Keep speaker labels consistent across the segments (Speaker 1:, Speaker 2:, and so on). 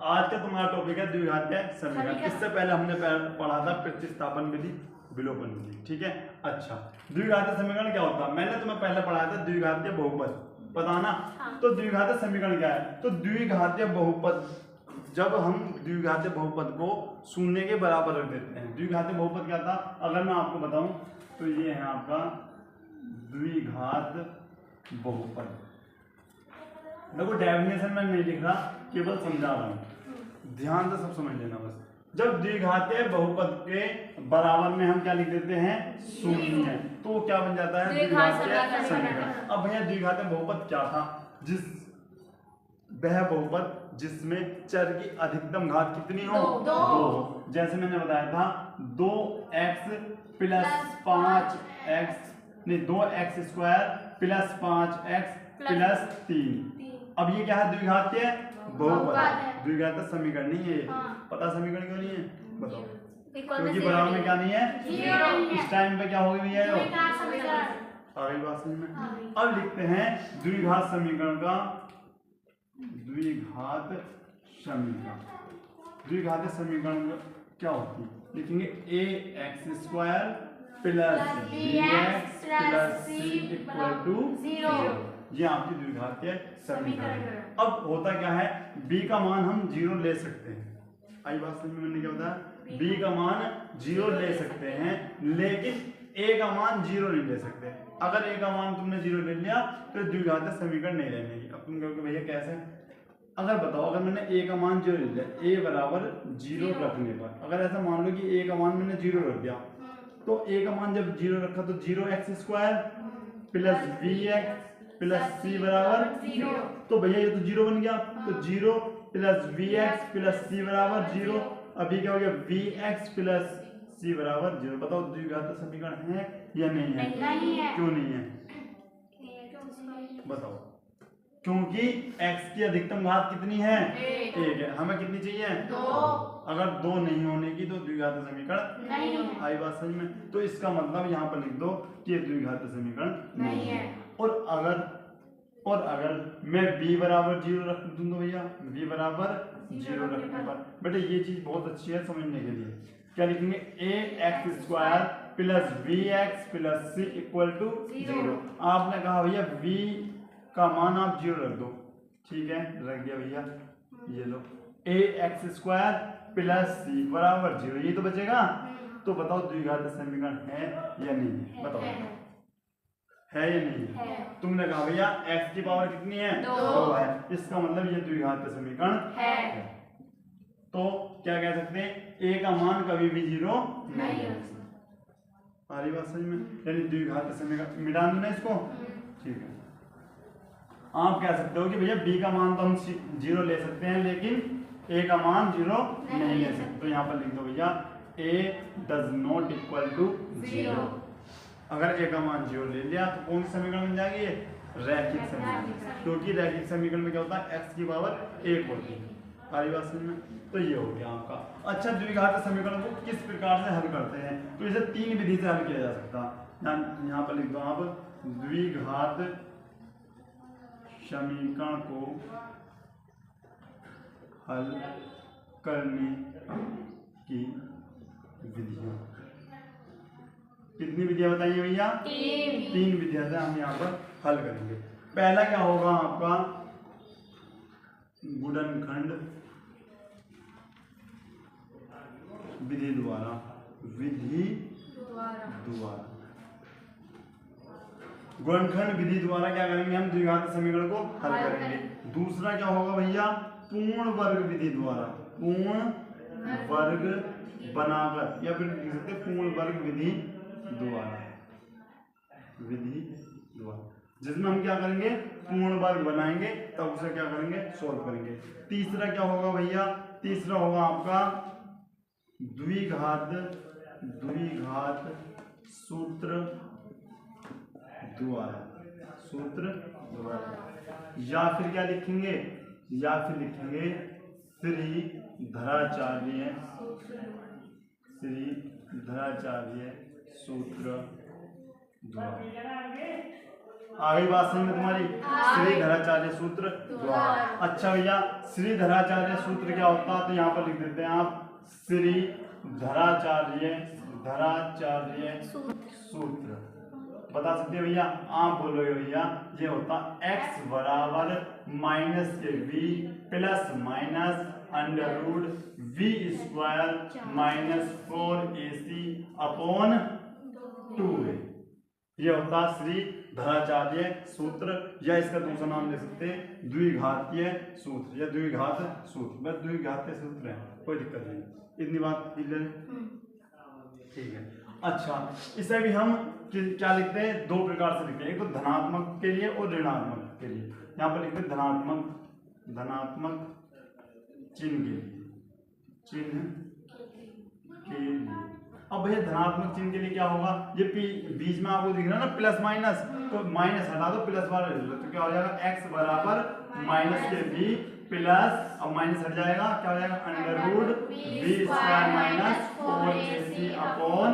Speaker 1: आज का तुम्हारा टॉपिक है द्विघातीय समीकरण। इससे पहले हमने पढ़ा था प्रतिस्थापन विधि, विलोपन विधि, ठीक है। अच्छा, द्विघातीय समीकरण क्या होता है? मैंने तुम्हें पहले पढ़ाया था द्विघातीय बहुपद, पता ना?
Speaker 2: हाँ।
Speaker 1: तो द्विघातीय समीकरण क्या है? तो द्विघातीय बहुपद, जब हम द्विघातीय बहुपद को शून्य के बराबर रख देते हैं। द्विघातीय बहुपद क्या था? अगर मैं आपको बताऊं तो ये है आपका द्विघात बहुपद। देखो डेफिनेशन में नहीं लिख रहा, केवल समझा रहा हूं, ध्यान से सब समझ लेना बस। जब द्विघातीय बहुपद के बराबर में हम क्या लिख देते हैं? शून्य, तो वो क्या बन जाता है? द्विघातीय समीकरण। अब भैया द्विघातीय बहुपद क्या था? वह बहुपद जिसमें चर की अधिकतम घात कितनी हो? दो हो। जैसे मैंने बताया था 2x प्लस 5x नहीं 2x square plus 5x plus 3। अब ये क्या है? द्विघातीय बहुपद, द्विघातीय समीकरण नहीं है। पता समीकरण क्यों नहीं है? बताओ। क्योंकि बराबर में क्या नहीं है? इस टाइम पे क्या हो गई है? आ गई बात समझ में? अब लिखते हैं द्विघात समीकरण का, द्विघात समीकरण। द्विघातीय समीकरण क्या होती है? लिखेंगे ax square plus bx plus c equal to 0। ये आपकी द्विघातीय समीकरण। अब होता क्या है? b का मान हम 0 ले सकते हैं। आई बात समझ में? मैंने क्या बताया? b का मान 0 ले सकते हैं, लेकिन a का मान 0 नहीं ले सकते। अगर a का मान तुमने 0 ले लिया तो द्विघातीय समीकरण नहीं रहने। अब तुम कहोगे भैया कैसे? अगर बताओ, अगर मैंने a का मान 0 ले लिया, a बराबर 0 रखने पर, अगर ऐसा मान लो कि a का मान मैंने 0 रख दिया, तो a का मान जब 0 रखा तो 0x square plus bx plus c बराबर 0। तो भैया ये तो 0 बन गया, तो 0 प्लस bx प्लस c बराबर 0। अभी क्या हो गया? bx प्लस c बराबर 0। बताओ द्विघातीय समीकरण है या नहीं है?
Speaker 2: नहीं है।
Speaker 1: क्यों नहीं है? बताओ। क्योंकि x की अधिकतम घात कितनी है? 1 है। हमें कितनी चाहिए? 2। अगर 2 नहीं होने की तो द्विघातीय समीकरण नहीं है। आई बात समझ में? तो इसका मतलब यहाँ पर लिख दो कि ये द्विघातीय समीकरण नहीं है। और अगर मैं b बराबर 0 रख दूं तो भैया b बराबर 0 रखने पर बेटे ये चीज बहुत अच्छी है समझने के लिए। क्या लिखेंगे? ax square plus bx plus c equal to 0। आपने कहा भैया b का मान आप 0 रख दो, ठीक है, रख दिया भैया। ये लो ax स्क्वायर प्लस c बराबर 0, ये तो बचेगा। तो बताओ द्विघातीय समीकरण है या नहीं है? बताओ है या नहीं है? तुमने कहा भैया x की पावर कितनी है? 2 है। इसका मतलब ये द्विघातीय समीकरण है। तो क्या कह सकते हैं? a का मान कभी भी 0 नहीं है। सारी बात समझ में? यानी द्विघातीय समीकरण मिटा देना इसको, ठीक है। आप कह सकते हो कि भैया b का मान तो हम 0 ले सकते हैं, लेकिन a का मान 0 नहीं ले सकते। तो यहाँ पर लिख दो भैया a does not equal to 0। अगर a का मान 0 ले लिया तो कौन सी समीकरण बन जाएगी? ये रैखिक समीकरण। क्योंकि रैखिक समीकरण में क्या होता है? x की पावर 1 होती है। सारी बात समझ में? तो ये हो गया आपका। अच्छा, द्विघातीय समीकरण को किस प्रकार से हल करते हैं? तो इसे 3 विधि से हल किया जा सकता है। यहाँ पर लिख दो आप द्विघात समीकरण को हल करने की विधियां। कितनी विधियां बताइए भैया? 3 विधियां से हम यहाँ पर हल करेंगे। पहला क्या होगा आपका? गुणनखंड विधि द्वारा, गुणनखंड विधि द्वारा क्या करेंगे? हम द्विघातीय समीकरण को हल करेंगे। दूसरा क्या होगा भैया? पूर्ण वर्ग विधि द्वारा, पूर्ण वर्ग बनाकर, या फिर लिख सकते पूर्ण वर्ग विधि द्वारा, जिसमें हम क्या करेंगे? पूर्ण वर्ग बनाएंगे, तब उसे क्या करेंगे? सोल्व करेंगे। तीसरा क्या होगा भैया? तीसरा होगा आपका द्विघात सूत्र द्वारा, या फिर क्या लिखेंगे? या फिर लिखेंगे श्रीधराचार्य सूत्र द्वारा। आई बात समझ में तुम्हारी? श्रीधराचार्य सूत्र द्वारा। अच्छा भैया, श्रीधराचार्य सूत्र क्या होता है? तो यहाँ पर लिख देते हैं आप श्रीधराचार्य सूत्र। बता सकते हैं भैया? आप बोलोगे भैया ये होता x बराबर माइनस के v plus minus under root v square minus 4ac upon 2a। ये होता श्री धराचार्य सूत्र, या इसका दूसरा नाम ले सकते हैं द्विघातीय सूत्र या द्विघात सूत्र। बस द्विघातीय सूत्र है, कोई दिक्कत नहीं। इतनी बात क्लियर है? ठीक है। अच्छा, इसे भी हम क्या लिखते हैं? दो प्रकार से लिखते हैं, एक तो धनात्मक के लिए और ऋणात्मक के लिए। यहाँ पर लिखते हैं धनात्मक चिन्ह के लिए। अब भैया धनात्मक चिन्ह के लिए क्या होगा? ये बीच में आपको दिख रहा है ना प्लस माइनस, तो माइनस हटा दो, प्लस वाला ले लो, तो क्या हो जाएगा? x बराबर माइनस के v प्लस, अब माइनस हट जाएगा, क्या हो जाएगा? Under root v square minus 4ac upon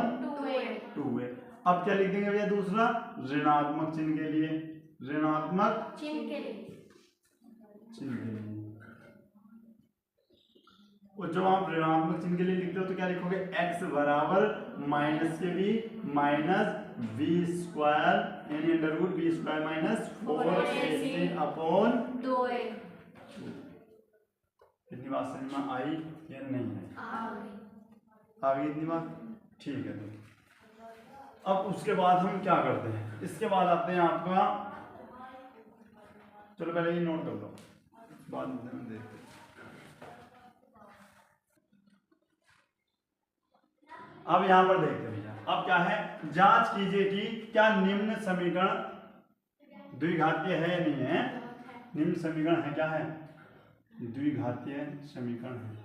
Speaker 1: 2a। अब क्या लिख देंगे भैया? दूसरा ऋणात्मक चिन्ह के लिए, ऋणात्मक चिन्ह के लिए। और जब आप ऋणात्मक चिन्ह के लिए लिखते हो तो क्या लिखोगे? x बराबर माइनस के v माइनस v स्क्वायर यानी under root v square minus 4ac upon 2a। इतनी बात समझ में आई या नहीं है? आ गई इतनी बात? ठीक है। तो अब उसके बाद हम क्या करते हैं? इसके बाद आते हैं आपका, चलो पहले ये नोट कर लो, बाद में देखते हैं। अब यहां पर देखते भैया, अब क्या है? जांच कीजिए कि क्या निम्न समीकरण द्विघातीय है या नहीं है। निम्न समीकरण है, क्या है? द्विघातीय समीकरण है,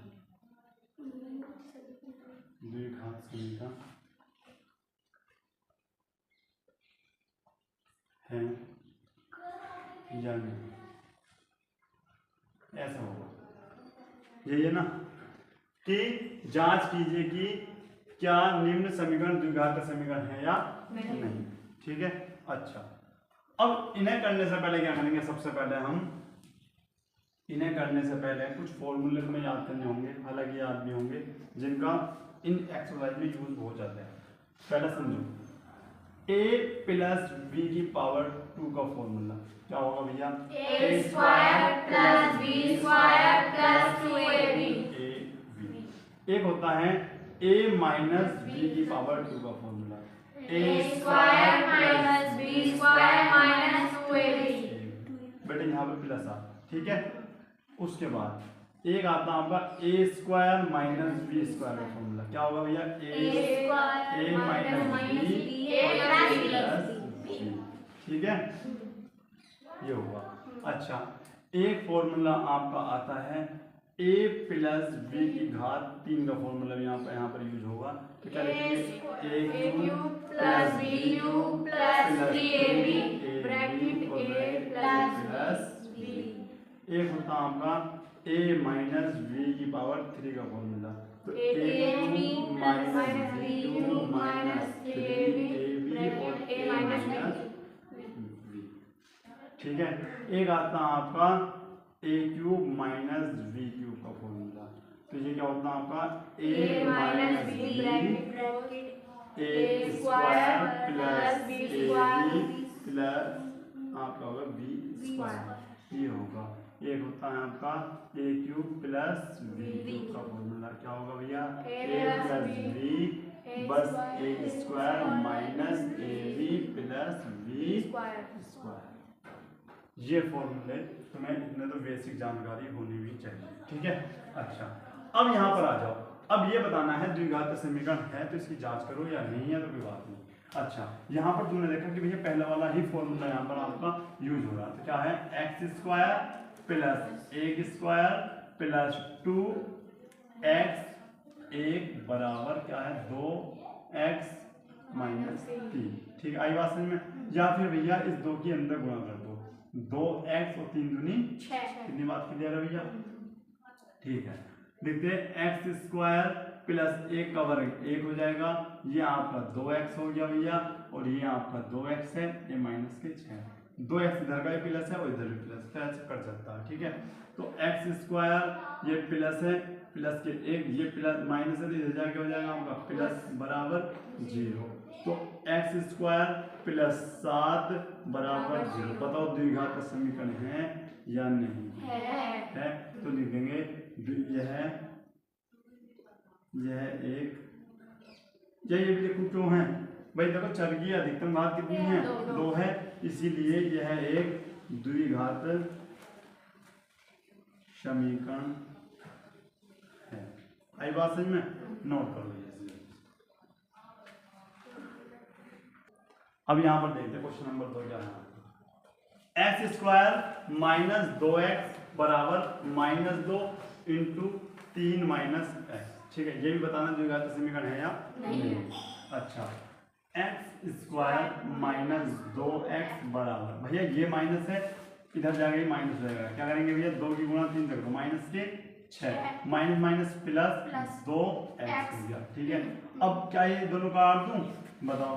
Speaker 1: द्विघात समीकरण है या नहीं, ऐसा होगा। यही है ना कि जांच कीजिए कि क्या निम्न समीकरण द्विघात समीकरण है या नहीं। ठीक है। अच्छा, अब इन्हें करने से पहले क्या करेंगे? सबसे पहले हम इन्हें करने से पहले कुछ फॉर्मूले में याद करने होंगे, हालांकि याद भी होंगे, जिनका इन एक्सरसाइज में यूज हो जाता है। पहले समझो, a प्लस b की पावर 2 का फॉर्मूला क्या होगा भैया?
Speaker 2: a square plus b square plus 2ab।
Speaker 1: एक होता है a माइनस b की पावर 2 का formula,
Speaker 2: a square minus b square minus 2ab।
Speaker 1: बेटे यहाँ पे प्लस आ, ठीक है। उसके बाद एक आता है आपका a square minus b square का फॉर्मूला, क्या होगा भैया? a minus b plus b। ठीक है, ये होगा। अच्छा, एक फॉर्मूला आपका आता है a प्लस b की घात 3 का फॉर्मूला भी यहाँ पर यूज होगा, तो क्या लिखेंगे? a cube plus b cube plus 3ab bracket a plus b। एक होता है आपका a माइनस b की पावर 3 का फॉर्मूला, तो a cube minus b cube minus 3ab और a माइनस b। ठीक है। एक आता है आपका a cube minus b cube का फॉर्मूला, तो ये क्या होता है आपका? a minus b a square plus b plus आपका होगा b स्क्वायर, ये होगा। एक होता है आपका a cube plus b cube का फॉर्मूला, क्या होगा भैया? a प्लस b बस a square minus ab plus b square. ये फॉर्मूले तुम्हें इतने तो बेसिक जानकारी होनी भी चाहिए। ठीक है। अच्छा, अब यहाँ पर आ जाओ। अब ये बताना है द्विघात समीकरण है तो इसकी जांच करो या नहीं है तो कोई बात नहीं। अच्छा, यहाँ पर तुमने देखा कि भैया पहला वाला ही फॉर्मूला यहाँ पर आपका यूज हो रहा है, तो क्या है? एक्स स्क्वायर प्लस एक स्क्वायर प्लस 2x एक बराबर क्या है? 2x minus 3। ठीक है, आई बात समझ में? या फिर भैया इस 2 के अंदर गुणा कर दो, 2x और 3 दूनी 6। कितनी बात क्लियर है भैया? ठीक है, देखते हैं एक्स स्क्वायर प्लस 1 का वर्ग 1 हो जाएगा, ये आपका 2x हो गया भैया, और ये आपका 2x है, ये माइनस के 6। दो एक्स इधर का भी प्लस है और इधर भी प्लस, क्या कट सकता है, ठीक है। तो एक्स स्क्वायर ये प्लस है, प्लस के एक ये प्लस माइनस है तो इधर जाके हो जाएगा आपका प्लस बराबर 0। तो एक्स स्क्वायर प्लस 7 बराबर 0। बताओ द्विघात का समीकरण है या नहीं है? तो लिख देंगे यह एक, ये भी देखो क्यों है भाई, देखो चर की अधिकतम घात कितनी है, 2 है, इसीलिए यह एक द्विघात समीकरण है। आई बात समझ में? नोट कर लीजिए। अब यहां पर देखते हैं क्वेश्चन नंबर 2 क्या है। एक्स स्क्वायर माइनस 2x बराबर -2 इंटू 3 माइनस एक्स, ठीक है। ये भी बताना द्विघात समीकरण है या नहीं? अच्छा, एक्स स्क्वायर माइनस 2x बराबर, भैया ये माइनस है, इधर जाएगा माइनस हो जाएगा, क्या करेंगे भैया 2 की गुणा 3 कर दो, माइनस के 6, माइनस माइनस प्लस 2x हो गया, ठीक है। अब क्या ये दोनों काट दूं? बताओ,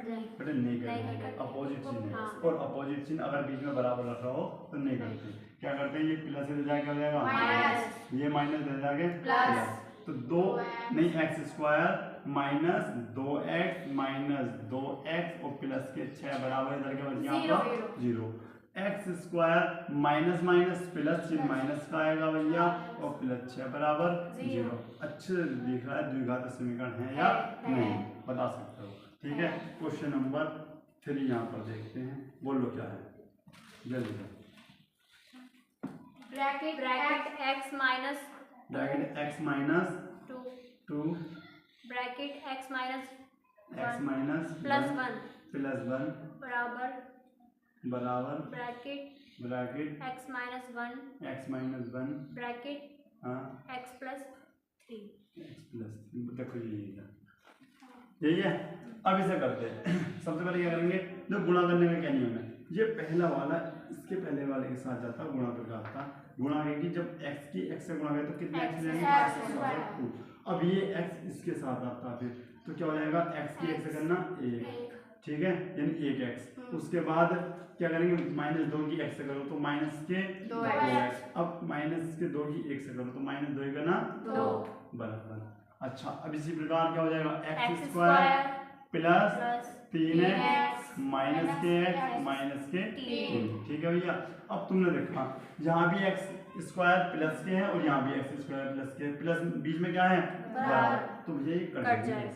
Speaker 1: बेटे नहीं करेंगे, अपोजिट चिन्ह है, और अपोजिट चिन्ह अगर बीच में बराबर रखा हो तो नहीं करते। क्या करते हैं, ये प्लस इधर जाके हो जाएगा माइनस, ये माइनस इधर जाके प्लस, तो 2 नहीं x square minus 2x minus 2x और प्लस के 6 बराबर इधर के बच गया आपका 0। X square minus minus plus चिन्ह माइनस का आएगा भैया, और प्लस 6 बराबर 0। अच्छे दिख रहा है द्विघात समीकरण है या नहीं, बता सकते हो, ठीक है। क्वेश्चन नंबर 3 यहाँ पर देखते हैं, बोलो क्या है जल्दी।
Speaker 2: Bracket x minus 2 bracket x minus plus 1 बराबर bracket x minus 1 bracket x plus 3।
Speaker 1: देखो यही है। अब इसे करते हैं। सबसे पहले क्या करेंगे, जो गुणा करने का क्या नियम है, ये पहला वाला इसके पहले वाले के साथ जाता, गुणा करके आता, गुणा करेंगे जब x की x से गुणा करें तो कितने x जाएंगे 2। अब ये x इसके साथ आता फिर तो क्या हो जाएगा, x की x से करना 1, ठीक है, यानी 1x। उसके बाद क्या करेंगे, -2 की x से करो तो माइनस के 2x, अब माइनस के 2 की 1 से करो तो -2 का ना 2 बराबर। अच्छा, अब इसी प्रकार क्या हो जाएगा, x square plus 3x minus के x माइनस के 3, ठीक है भैया। अब तुमने देखा यहाँ भी एक्स स्क्वायर प्लस के है और यहाँ भी एक्स स्क्वायर प्लस के, प्लस बीच में क्या है बराबर, तो भैया ये कट जाएंगे।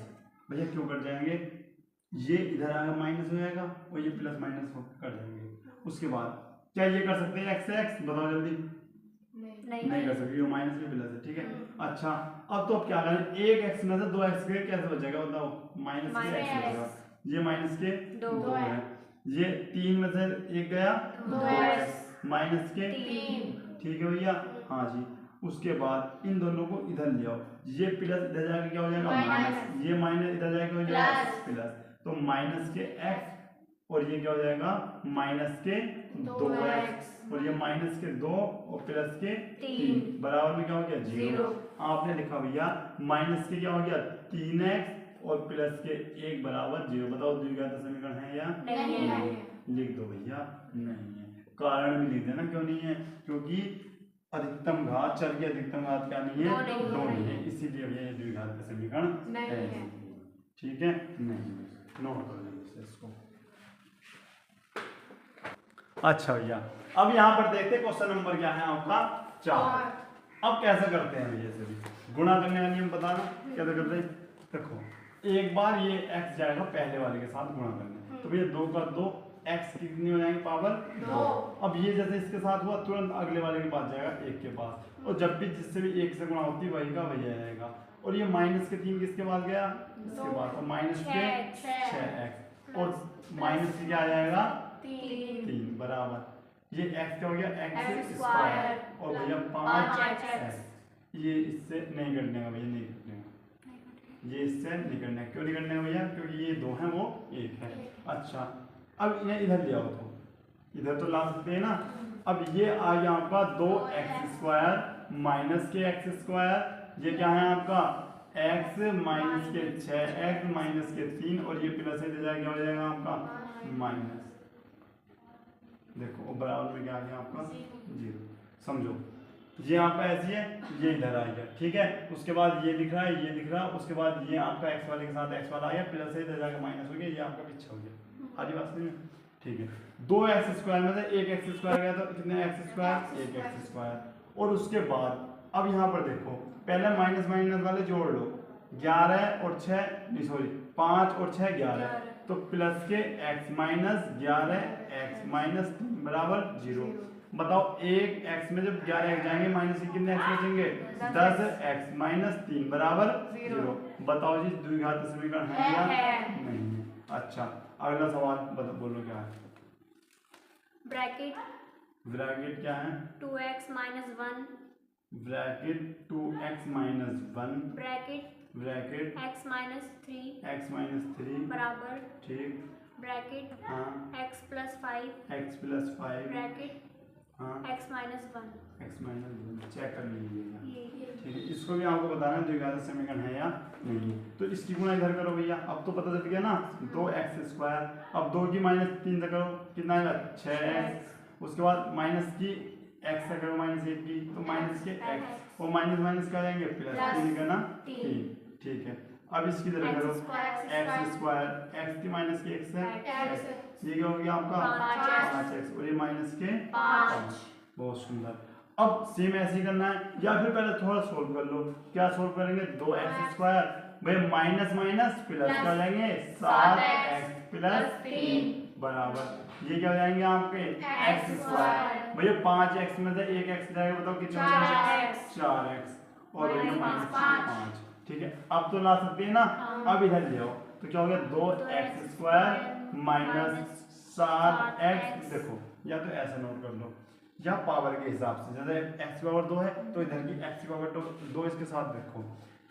Speaker 1: भैया क्यों कट जाएंगे, ये इधर आएगा माइनस हो जाएगा और ये प्लस माइनस कट जाएंगे। उसके बाद क्या ये कर सकते हैं एक्स से एक्स, बताओ जल्दी, नहीं कर सकते, ये माइनस में प्लस है, ठीक है। अच्छा, अब तो अब क्या करें, एक एक्स में से 2x के कैसे बचेगा, बताओ, माइनस के x बचेगा, ये माइनस के 2 है, ये 3 में से 1 गया 2x माइनस के 3, ठीक है भैया, हाँ जी। उसके बाद इन दोनों को इधर ले आओ, ये प्लस इधर जाके क्या हो जाएगा माइनस, ये माइनस इधर जाके हो जाएगा प्लस, तो माइनस के x और ये क्या हो जाएगा माइनस के 2x और ये माइनस के 2 और प्लस के 3 बराबर में क्या हो गया 0। आपने लिखा भैया माइनस के क्या हो गया 3x और प्लस के 1 बराबर 0। बताओ द्विघात समीकरण है या नहीं है? लिख दो भैया नहीं है। कारण भी लिख देना क्यों नहीं है, क्योंकि अधिकतम घात, चर की अधिकतम घात क्या नहीं है, 2 नहीं है, इसीलिए भैया ये द्विघात का समीकरण है, ठीक है, नहीं। नोट कर लीजिए इसको। अच्छा भैया, अब यहाँ पर देखते हैं क्वेश्चन नंबर क्या है आपका 4। अब कैसे करते हैं भैया, से गुणा करने का नियम बताना कैसे करते हैं। देखो एक बार ये x जाएगा पहले वाले के साथ गुणा करने, तो भैया 2 का 2 x कितनी हो जाएंगे पावर 2। अब ये जैसे इसके साथ हुआ तुरंत अगले वाले के पास जाएगा 1 के पास, और जब भी जिससे भी 1 से गुणा होती है वही का वही आएगा। और ये माइनस के 3 किसके पास गया, इसके पास, और माइनस के 6x और माइनस के क्या आ जाएगा 3 बराबर, ये x क्या हो गया एक्स स्क्वायर और भैया 5x। ये इससे नहीं कटने का भैया, नहीं कटने का, ये इससे नहीं कटने का। क्यों नहीं कटने का भैया, क्योंकि ये 2 है वो 1 है। अच्छा, अब इन्हें इधर ले आओ, तो इधर तो ला सकते हैं ना। अब ये आ गया आपका 2x स्क्वायर माइनस के x स्क्वायर, ये क्या है आपका x माइनस के 6x माइनस के 3 और ये प्लस है, क्या हो जाएगा आपका माइनस, देखो और बराबर में क्या आ गया आपका 0। समझो ये आपका ऐसी है, ये इधर आ गया, ठीक है। उसके बाद ये दिख रहा है, ये दिख रहा है, उसके बाद ये आपका x वाले के साथ x वाला आ गया, प्लस है इधर जाकर माइनस हो गया, ये आपका पीछे हो गया। आधी बात समझ में? ठीक है। 2x² में से 1x² गया तो कितने x²? 1x²। और उसके बाद अब यहाँ पर देखो पहले माइनस माइनस वाले जोड़ लो, 11 और 6 नहीं सॉरी 5 और 6 11, तो प्लस के x माइनस 11x माइनस 3 बराबर 0। बताओ 1x में जब 11x जाएंगे माइनस के कितने x बचेंगे? 10x माइनस 3 बराबर 0। बताओ जी द्विघात समीकरण है या नहीं है? अच्छा अगला सवाल बोलो क्या है? ब्रैकेट क्या है?
Speaker 2: 2x minus 1
Speaker 1: bracket 2x minus 1 bracket
Speaker 2: x minus 3 बराबर
Speaker 1: ठीक
Speaker 2: ब्रैकेट
Speaker 1: हाँ
Speaker 2: x plus 5 ब्रैकेट
Speaker 1: हाँ
Speaker 2: x minus 1
Speaker 1: चेक कर लीजिएगा, ठीक है। इसको भी आपको बताना है द्विघात समीकरण है या नहीं। तो इसकी गुणा इधर करो भैया, अब तो पता चल गया ना 2x²। अब 2 की माइनस 3 से करो कितना आएगा? 6x। उसके बाद माइनस की x से करो माइनस 1 की तो माइनस के x और माइनस माइनस क्या जाएंगे? प्लस 3 का ना 3, ठीक है। अब इसकी तरह करो x² x की माइनस के x है, ये क्या हो गया आपका 5x और ये माइनस के 5। बहुत सुंदर। अब सेम ऐसे ही करना है, या फिर पहले थोड़ा सोल्व कर लो। क्या सोल्व करेंगे? 2x² भाई माइनस माइनस प्लस क्या हो जाएंगे? 7x प्लस 3 बराबर ये क्या हो जाएंगे आपके x²। भैया 5x में से 1x जाएगा, बताओ कितना बचेगा? 4x और माइनस 5, ठीक है। अब तो ला सकते हैं ना, अब इधर ले आओ तो क्या हो गया? 2x² minus 7x। देखो या तो ऐसा नोट कर लो या पावर के हिसाब से, जैसे x की पावर 2 है तो इधर की x की पावर 2 इसके साथ रखो,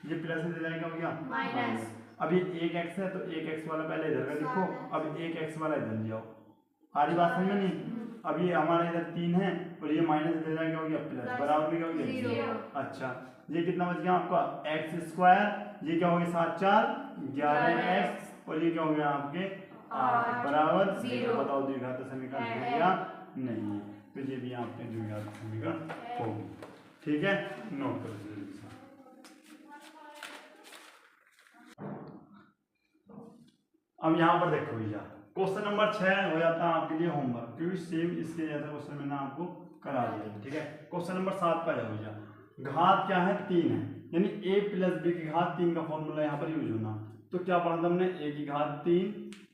Speaker 1: ये प्लस इधर जाएगा हो गया माइनस। अब ये 1x है तो 1x वाला पहले इधर का लिखो, अब 1x वाला इधर ले आओ। आधी बात समझ में नहीं? अब ये हमारा इधर 3 है और ये माइनस इधर जाएगा हो गया प्लस, बराबर में क्या हो गया 0। अच्छा ये कितना बच गया आपका? x², ये क्या हो गया 7 4 11x और ये क्या हो गया आपके 8 बराबर 0। बताओ द्विघात समीकरण है या नहीं है? तो ये भी आपके द्विघात समीकरण होगी, ठीक है। नोट करो जल्दी से। अब यहाँ पर देखो भैया क्वेश्चन नंबर 6 हो जाता है आपके लिए होमवर्क, क्योंकि सेम इसके जैसा क्वेश्चन मैंने आपको करा दिया, ठीक है। क्वेश्चन नंबर 7 पर जाओ भैया। घात क्या है? 3 है, यानी a प्लस b की घात 3 का फॉर्मूला यहाँ पर यूज होना। तो क्या पढ़ा था हमने? a की घात 3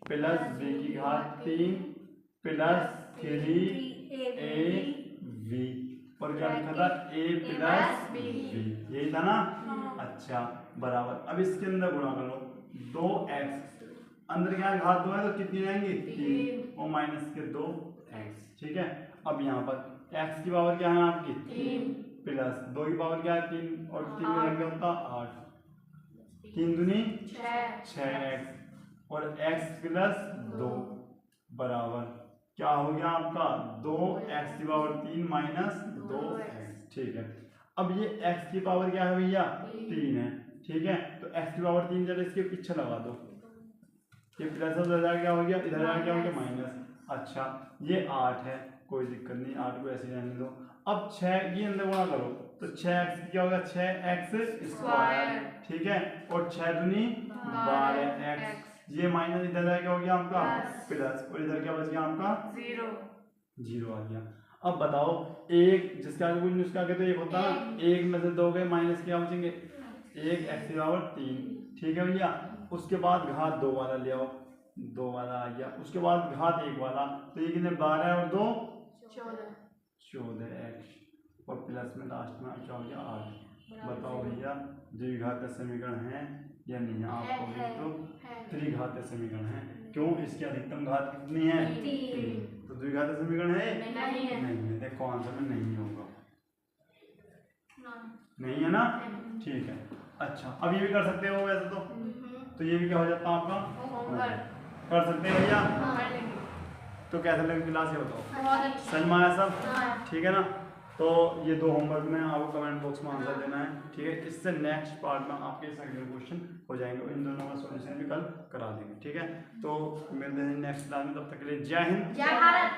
Speaker 1: प्लस b की घात 3 प्लस 3ab और क्या लिखा था? a प्लस b, यही था ना? अच्छा बराबर। अब इसके अंदर गुणा करो 2x, अंदर क्या घात 2 है तो कितनी जाएंगी? 3 और माइनस के 2x, ठीक है। अब यहाँ पर x की पावर क्या है आपकी? 3 प्लस 2 की पावर क्या है? 3 और 3 में क्या होता? 8, 3 दूनी 6x और x प्लस 2 बराबर क्या हो गया आपका? 2x की पावर 3 माइनस 2x, ठीक है। अब ये x की पावर क्या है भैया? 3 है, ठीक है। तो x की पावर 3 चलो इसके पीछे लगा दो, ये प्लस उधर क्या हो गया? इधर क्या हो गया? माइनस। अच्छा ये 8 है, कोई दिक्कत नहीं, 8 को ऐसे रहने दो। अब 6 की अंदर गुणा करो तो 6x क्या होगा? 6x², ठीक है। और 6 दूनी 12x, ये माइनस इधर क्या हो गया आपका? प्लस और इधर क्या बच गया आपका? 0 आ गया। अब बताओ एक जिसके आगे कुछ उसके आगे तो एक होता है ना, एक में से 2 गए माइनस क्या बचेंगे? 1x बराबर 3, ठीक है भैया। उसके बाद घात 2 वाला ले आओ, 2 वाला आ गया। उसके बाद घात 1 वाला, तो ये कितने? 12 और 2 14x और प्लस में लास्ट में क्या हो गया? 8। बताओ भैया द्विघात समीकरण है या नहीं? आपको भी तो त्रिघात समीकरण है, क्यों? इसकी अधिकतम घात कितनी है? 3। तो द्विघात समीकरण है? नहीं है। देखो आंसर में नहीं होगा, नहीं है ना? ठीक है। अच्छा अब ये भी कर सकते हो वैसे तो ये भी क्या हो जाता है आपका? कर सकते हैं भैया। तो कैसे लगे क्लास ये बताओ? समझ में आया सब? ठीक है ना? तो ये 2 होमवर्क में आपको कमेंट बॉक्स में आंसर देना है, ठीक है। इससे नेक्स्ट पार्ट में आपके सेकंड क्वेश्चन हो जाएंगे, इन दोनों का सॉल्यूशन भी कल करा देंगे, ठीक है। तो मिलते हैं नेक्स्ट क्लास में, तब तक के लिए जय हिंद जय भारत।